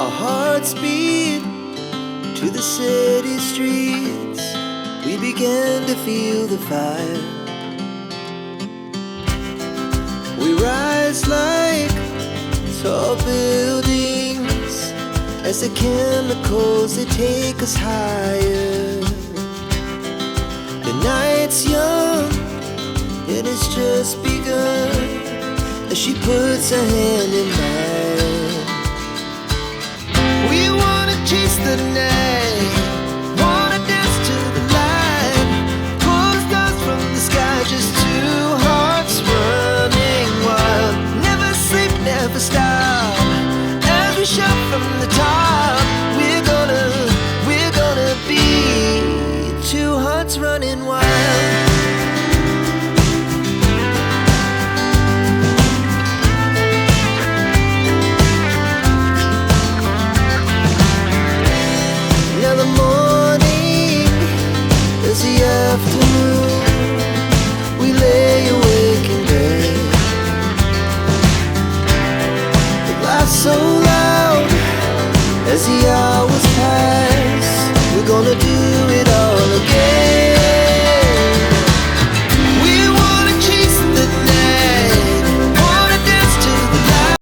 Our hearts beat to the city streets. We began to feel the fire. We rise like tall buildings as the chemicals, they take us higher. The night's young and it's just begun as she puts her hand in mine. We wanna chase the night, wanna dance to the light, pull the stars from the sky, just two hearts running wild. Never sleep, never stop, as we shout from the top. We're gonna be two hearts running wild. Now the morning is the afternoon. We lay awake in bed. The laughs so loud as the